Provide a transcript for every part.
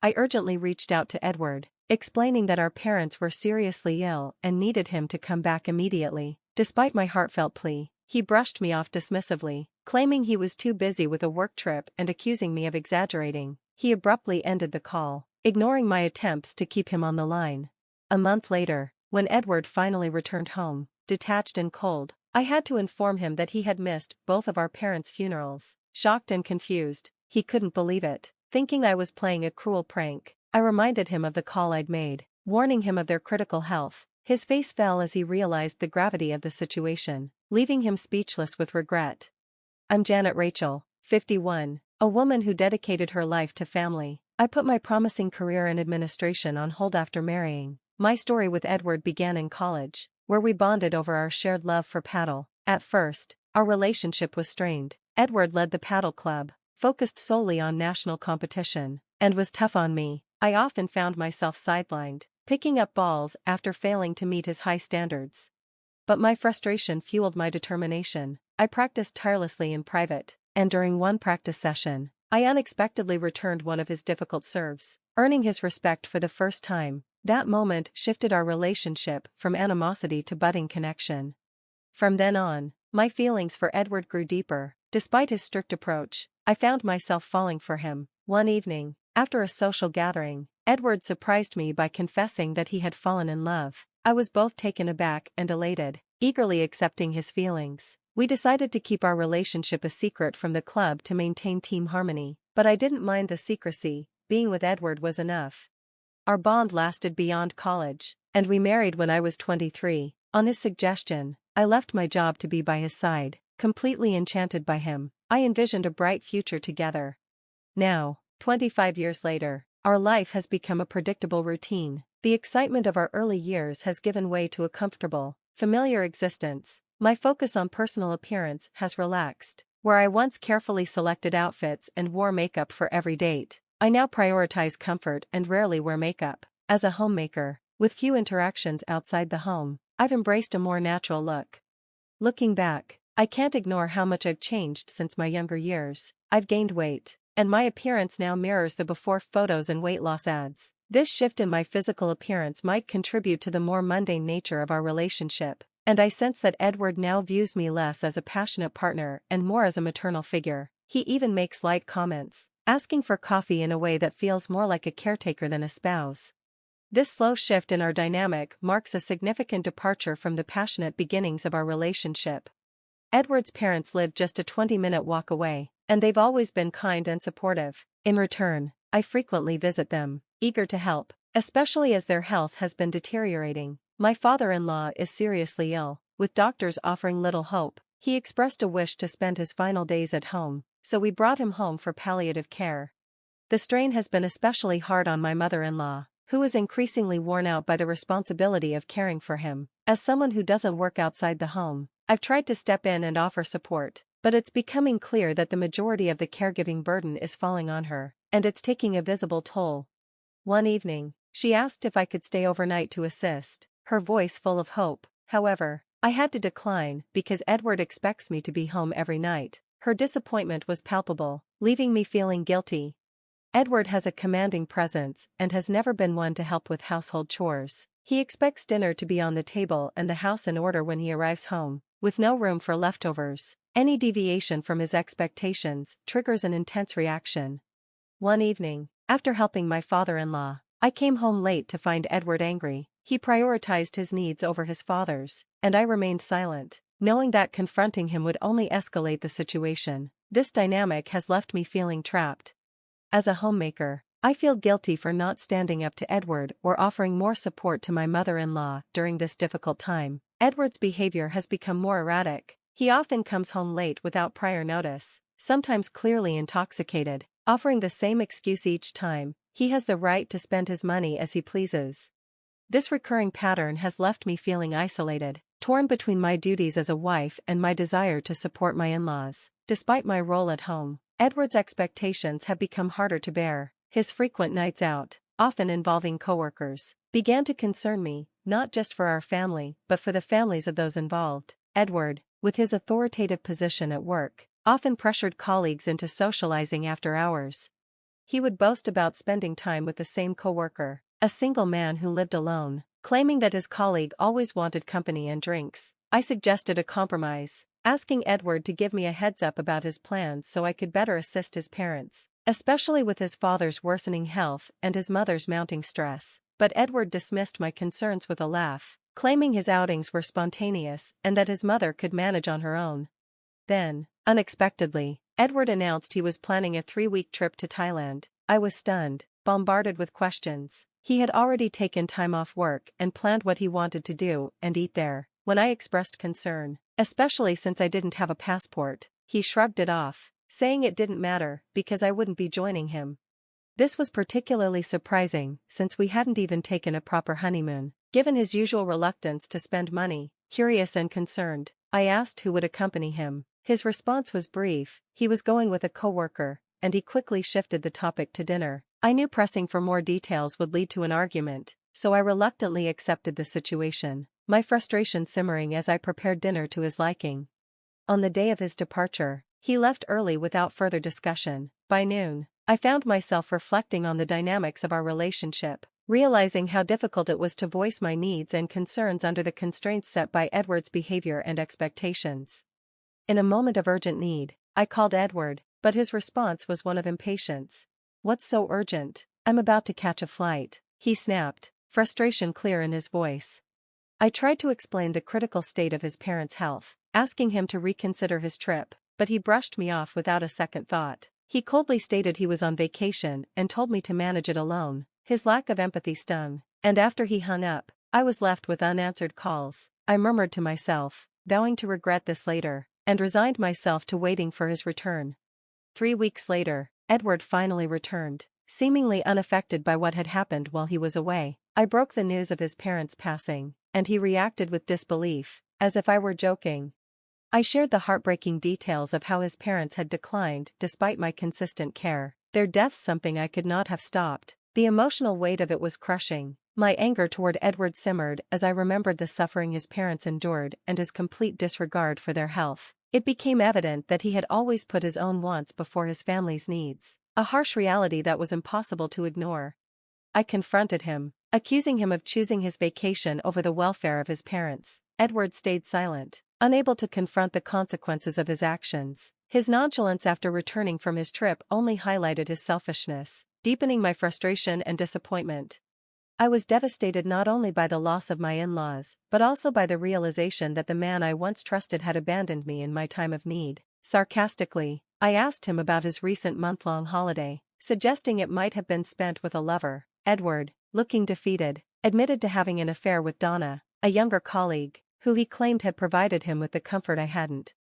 I urgently reached out to Edward, explaining that our parents were seriously ill and needed him to come back immediately. Despite my heartfelt plea, he brushed me off dismissively, claiming he was too busy with a work trip and accusing me of exaggerating. He abruptly ended the call, ignoring my attempts to keep him on the line. A month later, when Edward finally returned home, detached and cold, I had to inform him that he had missed both of our parents' funerals. Shocked and confused, he couldn't believe it. Thinking I was playing a cruel prank, I reminded him of the call I'd made, warning him of their critical health. His face fell as he realized the gravity of the situation, leaving him speechless with regret. I'm Janet Rachel, 51, a woman who dedicated her life to family. I put my promising career in administration on hold after marrying. My story with Edward began in college, where we bonded over our shared love for paddle. At first, our relationship was strained. Edward led the paddle club, focused solely on national competition, and was tough on me. I often found myself sidelined, picking up balls after failing to meet his high standards. But my frustration fueled my determination. I practiced tirelessly in private, and during one practice session, I unexpectedly returned one of his difficult serves, earning his respect for the first time. That moment shifted our relationship from animosity to budding connection. From then on, my feelings for Edward grew deeper. Despite his strict approach, I found myself falling for him. One evening, after a social gathering, Edward surprised me by confessing that he had fallen in love. I was both taken aback and elated, eagerly accepting his feelings. We decided to keep our relationship a secret from the club to maintain team harmony, but I didn't mind the secrecy. Being with Edward was enough. Our bond lasted beyond college, and we married when I was 23. On his suggestion, I left my job to be by his side. Completely enchanted by him, I envisioned a bright future together. Now, 25 years later, our life has become a predictable routine. The excitement of our early years has given way to a comfortable, familiar existence. My focus on personal appearance has relaxed. Where I once carefully selected outfits and wore makeup for every date, I now prioritize comfort and rarely wear makeup. As a homemaker, with few interactions outside the home, I've embraced a more natural look. Looking back, I can't ignore how much I've changed since my younger years. I've gained weight, and my appearance now mirrors the before photos and weight loss ads. This shift in my physical appearance might contribute to the more mundane nature of our relationship, and I sense that Edward now views me less as a passionate partner and more as a maternal figure. He even makes light comments, asking for coffee in a way that feels more like a caretaker than a spouse. This slow shift in our dynamic marks a significant departure from the passionate beginnings of our relationship. Edward's parents live just a 20-minute walk away, and they've always been kind and supportive. In return, I frequently visit them, eager to help, especially as their health has been deteriorating. My father-in-law is seriously ill, with doctors offering little hope. He expressed a wish to spend his final days at home, so we brought him home for palliative care. The strain has been especially hard on my mother-in-law, who is increasingly worn out by the responsibility of caring for him. As someone who doesn't work outside the home, I've tried to step in and offer support, but it's becoming clear that the majority of the caregiving burden is falling on her, and it's taking a visible toll. One evening, she asked if I could stay overnight to assist, her voice full of hope. However, I had to decline because Edward expects me to be home every night. Her disappointment was palpable, leaving me feeling guilty. Edward has a commanding presence and has never been one to help with household chores. He expects dinner to be on the table and the house in order when he arrives home, with no room for leftovers. Any deviation from his expectations triggers an intense reaction. One evening, after helping my father-in-law, I came home late to find Edward angry. He prioritized his needs over his father's, and I remained silent, knowing that confronting him would only escalate the situation. This dynamic has left me feeling trapped. As a homemaker, I feel guilty for not standing up to Edward or offering more support to my mother-in-law during this difficult time. Edward's behavior has become more erratic. He often comes home late without prior notice, sometimes clearly intoxicated, offering the same excuse each time: he has the right to spend his money as he pleases. This recurring pattern has left me feeling isolated, torn between my duties as a wife and my desire to support my in-laws. Despite my role at home, Edward's expectations have become harder to bear. His frequent nights out, often involving coworkers, began to concern me, not just for our family, but for the families of those involved. Edward, with his authoritative position at work, often pressured colleagues into socializing after hours. he would boast about spending time with the same coworker, a single man who lived alone, claiming that his colleague always wanted company and drinks. I suggested a compromise, asking Edward to give me a heads up about his plans so I could better assist his parents, especially with his father's worsening health and his mother's mounting stress. But Edward dismissed my concerns with a laugh, claiming his outings were spontaneous and that his mother could manage on her own. Then, unexpectedly, Edward announced he was planning a 3-week trip to Thailand. I was stunned, bombarded with questions. He had already taken time off work and planned what he wanted to do and eat there. When I expressed concern, especially since I didn't have a passport, he shrugged it off, saying it didn't matter because I wouldn't be joining him. This was particularly surprising since we hadn't even taken a proper honeymoon. Given his usual reluctance to spend money, curious and concerned, I asked who would accompany him. His response was brief: he was going with a coworker, and he quickly shifted the topic to dinner. I knew pressing for more details would lead to an argument, so I reluctantly accepted the situation, my frustration simmering as I prepared dinner to his liking. On the day of his departure, he left early without further discussion. By noon, I found myself reflecting on the dynamics of our relationship, realizing how difficult it was to voice my needs and concerns under the constraints set by Edward's behavior and expectations. In a moment of urgent need, I called Edward, but his response was one of impatience. "What's so urgent? I'm about to catch a flight," he snapped, frustration clear in his voice. I tried to explain the critical state of his parents' health, asking him to reconsider his trip, but he brushed me off without a second thought. He coldly stated he was on vacation and told me to manage it alone. His lack of empathy stung, and after he hung up, I was left with unanswered calls. I murmured to myself, vowing to regret this later, and resigned myself to waiting for his return. 3 weeks later, Edward finally returned, seemingly unaffected by what had happened while he was away. I broke the news of his parents' passing, and he reacted with disbelief, as if I were joking. I shared the heartbreaking details of how his parents had declined despite my consistent care. Their death something I could not have stopped. The emotional weight of it was crushing. My anger toward Edward simmered as I remembered the suffering his parents endured and his complete disregard for their health. It became evident that he had always put his own wants before his family's needs, a harsh reality that was impossible to ignore. I confronted him, accusing him of choosing his vacation over the welfare of his parents. Edward stayed silent, unable to confront the consequences of his actions. His nonchalance after returning from his trip only highlighted his selfishness, deepening my frustration and disappointment. I was devastated not only by the loss of my in-laws, but also by the realization that the man I once trusted had abandoned me in my time of need. Sarcastically, I asked him about his recent month-long holiday, suggesting it might have been spent with a lover. Edward, looking defeated, admitted to having an affair with Donna, a younger colleague, who he claimed had provided him with the comfort I hadn't.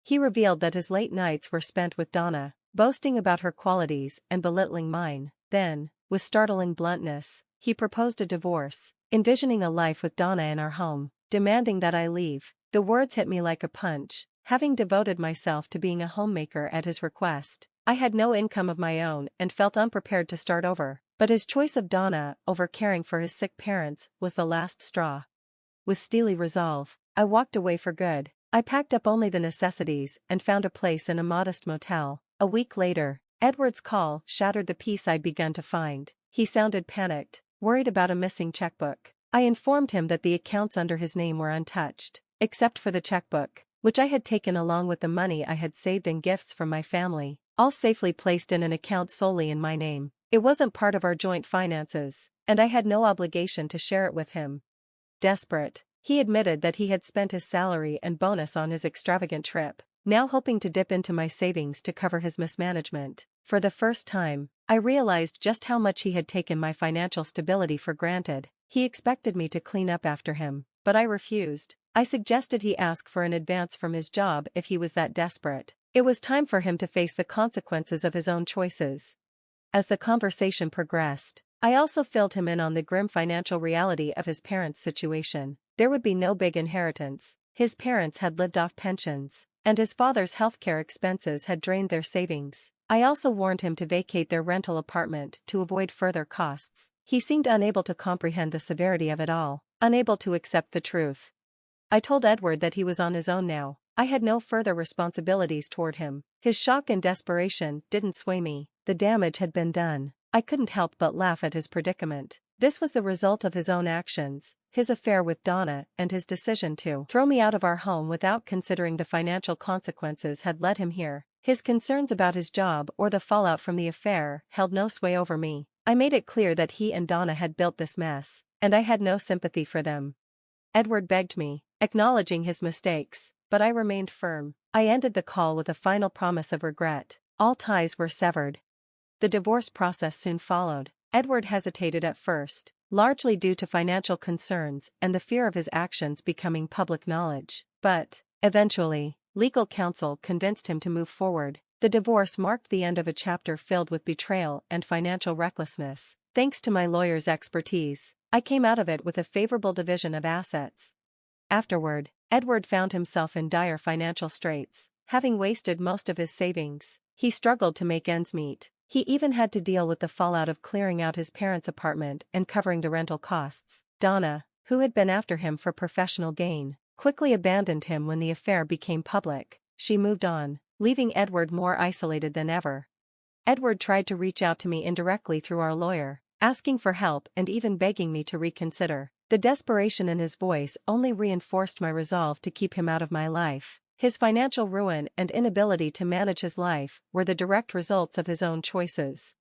He revealed that his late nights were spent with Donna, boasting about her qualities and belittling mine. Then, with startling bluntness, he proposed a divorce, envisioning a life with Donna in our home, demanding that I leave. The words hit me like a punch. Having devoted myself to being a homemaker at his request, I had no income of my own and felt unprepared to start over. But his choice of Donna over caring for his sick parents was the last straw. With steely resolve, I walked away for good. I packed up only the necessities and found a place in a modest motel. A week later, Edward's call shattered the peace I'd begun to find. He sounded panicked, worried about a missing checkbook. I informed him that the accounts under his name were untouched, except for the checkbook, which I had taken along with the money I had saved and gifts from my family, all safely placed in an account solely in my name. It wasn't part of our joint finances, and I had no obligation to share it with him. Desperate, he admitted that he had spent his salary and bonus on his extravagant trip, now hoping to dip into my savings to cover his mismanagement. For the first time, I realized just how much he had taken my financial stability for granted. He expected me to clean up after him, but I refused. I suggested he ask for an advance from his job if he was that desperate. It was time for him to face the consequences of his own choices. As the conversation progressed, I also filled him in on the grim financial reality of his parents' situation. There would be no big inheritance. His parents had lived off pensions, and his father's healthcare expenses had drained their savings. I also warned him to vacate their rental apartment to avoid further costs. He seemed unable to comprehend the severity of it all, unable to accept the truth. I told Edward that he was on his own now. I had no further responsibilities toward him. His shock and desperation didn't sway me. The damage had been done. I couldn't help but laugh at his predicament. This was the result of his own actions, his affair with Donna, and his decision to throw me out of our home without considering the financial consequences had led him here. His concerns about his job or the fallout from the affair held no sway over me. I made it clear that he and Donna had built this mess, and I had no sympathy for them. Edward begged me, acknowledging his mistakes, but I remained firm. I ended the call with a final promise of regret. All ties were severed. The divorce process soon followed. Edward hesitated at first, largely due to financial concerns and the fear of his actions becoming public knowledge. But, eventually, legal counsel convinced him to move forward. The divorce marked the end of a chapter filled with betrayal and financial recklessness. Thanks to my lawyer's expertise, I came out of it with a favorable division of assets. Afterward, Edward found himself in dire financial straits. Having wasted most of his savings, he struggled to make ends meet. He even had to deal with the fallout of clearing out his parents' apartment and covering the rental costs. Donna, who had been after him for professional gain, quickly abandoned him when the affair became public. She moved on, leaving Edward more isolated than ever. Edward tried to reach out to me indirectly through our lawyer, asking for help and even begging me to reconsider. The desperation in his voice only reinforced my resolve to keep him out of my life. His financial ruin and inability to manage his life were the direct results of his own choices.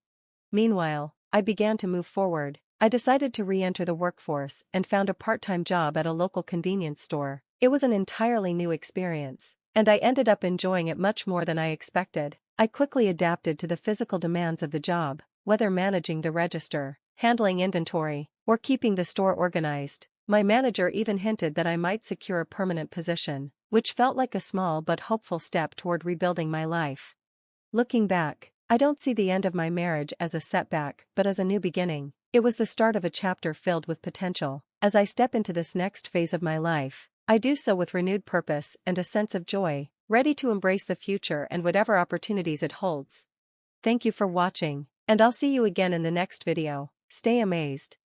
Meanwhile, I began to move forward. I decided to re-enter the workforce and found a part-time job at a local convenience store. It was an entirely new experience, and I ended up enjoying it much more than I expected. I quickly adapted to the physical demands of the job, whether managing the register, handling inventory, or keeping the store organized. My manager even hinted that I might secure a permanent position, which felt like a small but hopeful step toward rebuilding my life. Looking back, I don't see the end of my marriage as a setback but as a new beginning. It was the start of a chapter filled with potential. As I step into this next phase of my life, I do so with renewed purpose and a sense of joy, ready to embrace the future and whatever opportunities it holds. Thank you for watching, and I'll see you again in the next video. Stay amazed.